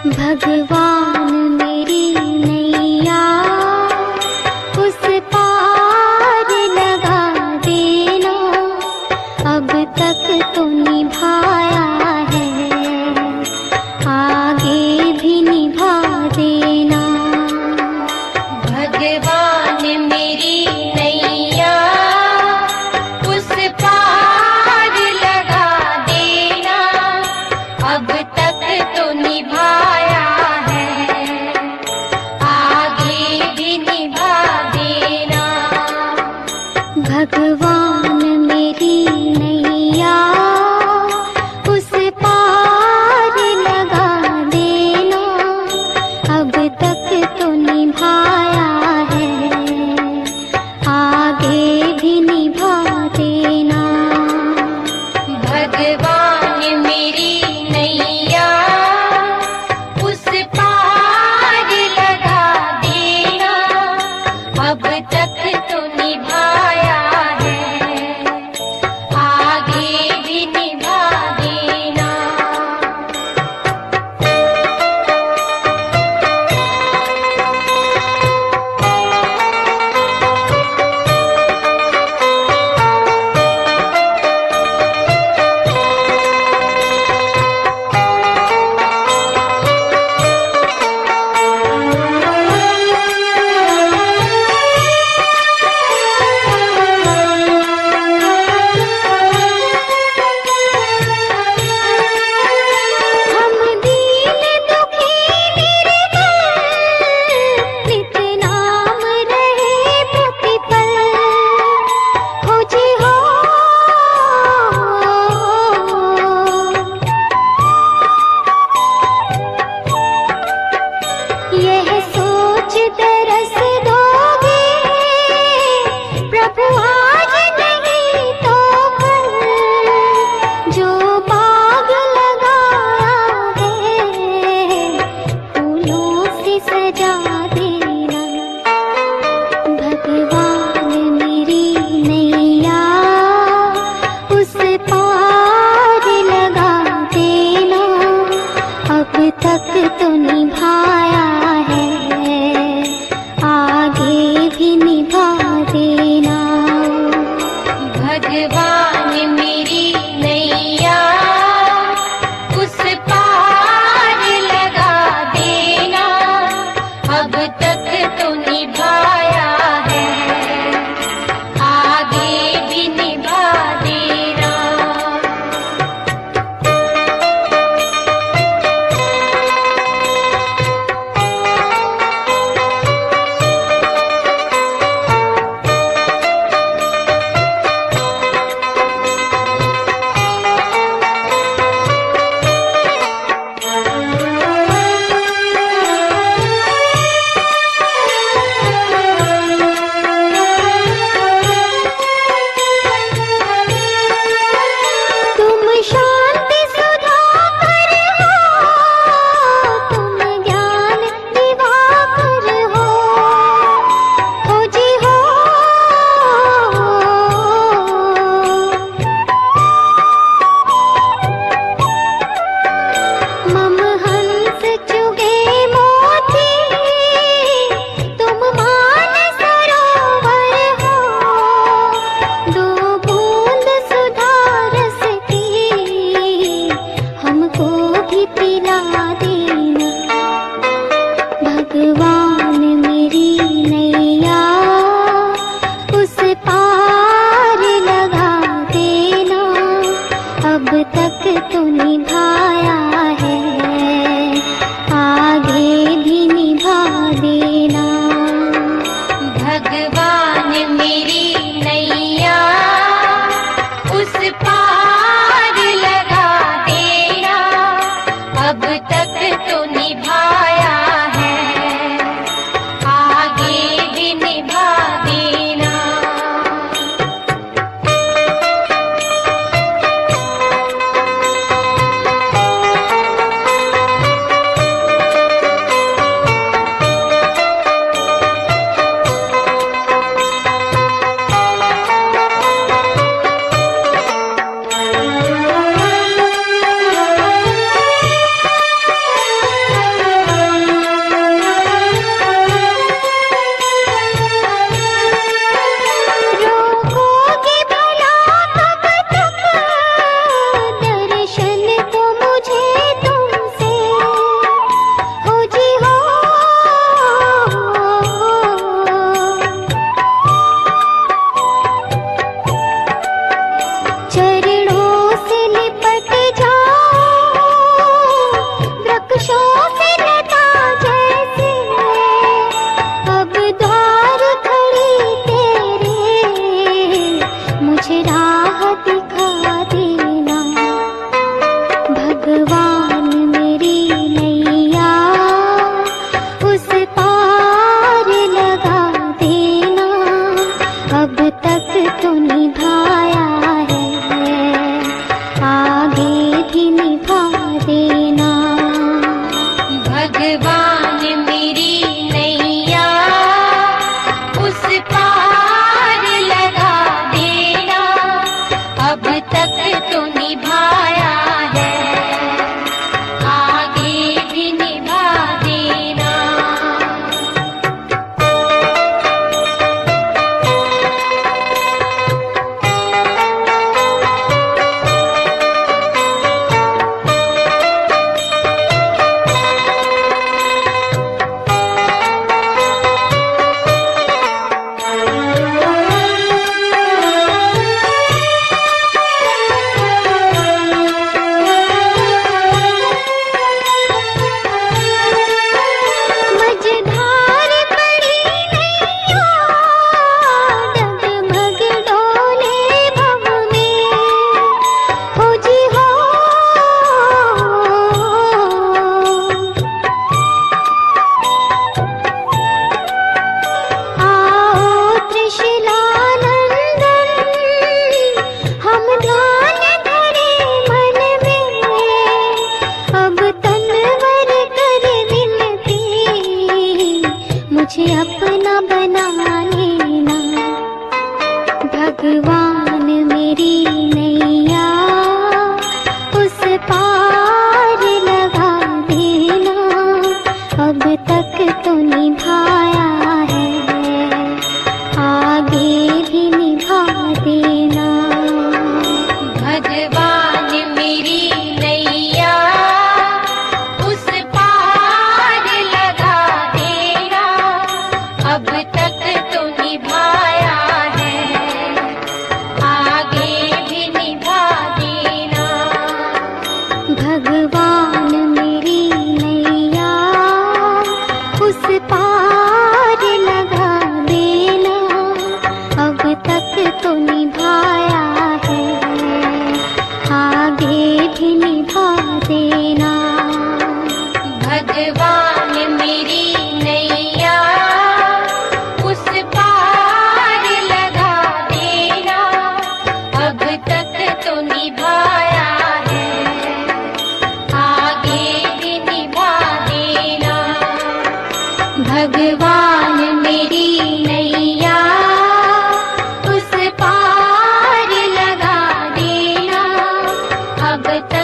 भगवान मेरी नैया उस पार लगा देना, अब तक तो निभाया है, आगे भी निभा देना। भगवान मेरी नैया उस पार लगा देना, अब तक तो निभाया है, आगे भी निभा देना। भगवान मेरी नैया उस पार लगा देना, अब तक तो निभाया है, आगे भी निभा देना। भगवान मेरी नैया उस पार लगा देना, अब तक तो निभाया है, आगे भी निभा देना। हम दीन दुखी निर्बल, नित नाम रहे प्रतिपल, खोजी हो यह सोच तरस दोगे प्रभु आज नहीं तो कल, जो बाग लगाया है फूलों से सजा देना। भगवान मेरी नैया उस पार लगा देना, अब तक तो निभाया है, आगे भी निभा देना। भगवान मेरी नैया उस पार लगा देना, अब तक तो निभाया है, आगे भी निभा देना। तक तो निभाया है, आगे भी निभा देना। भगवान मेरी नैया उस पार लगा देना, अब तक तो निभाया है, आगे भी निभा देना। रोकोगे भला कब तक दर्शन को मुझे तुमसे, हो जी हो। चरणों से लिपट जाओ, वृक्षों से लता जैसे, अब द्वार खड़ी तेरे, मुझे राह दिखा देना। भगवान मेरी नैया उस पार लगा देना, अब तक तो निभाया है, आगे भी निभा देना। भगवान मेरी नैया उस पार लगा देना, अब तक तो निभाया है, आगे भी निभा देना। मझधार पड़ी नैया, डगमग डोले भव में, हो जी हो। आओ त्रिशूलानंदन, हम ध्यान धरे मन में, अब तनवर कर विनती, मुझे अपना बना लेना। भगवान मेरी नैया उस पार लगा देना, अब तक तो निभाया है, आगे भी निभा देना। भगवान मेरी नैया उस पार लगा देना, अब तक तो निभाया है, आगे भी निभा देना। भगवान मेरी नैया उस पार लगा देना, अब तक तो निभाया है, आगे भी निभा देना। भगवान मेरी नैया उस पार लगा देना, अब तक तो निभाया है, आगे भी निभा देना। भगवान मेरी नैया उस पार लगा देना, अब तक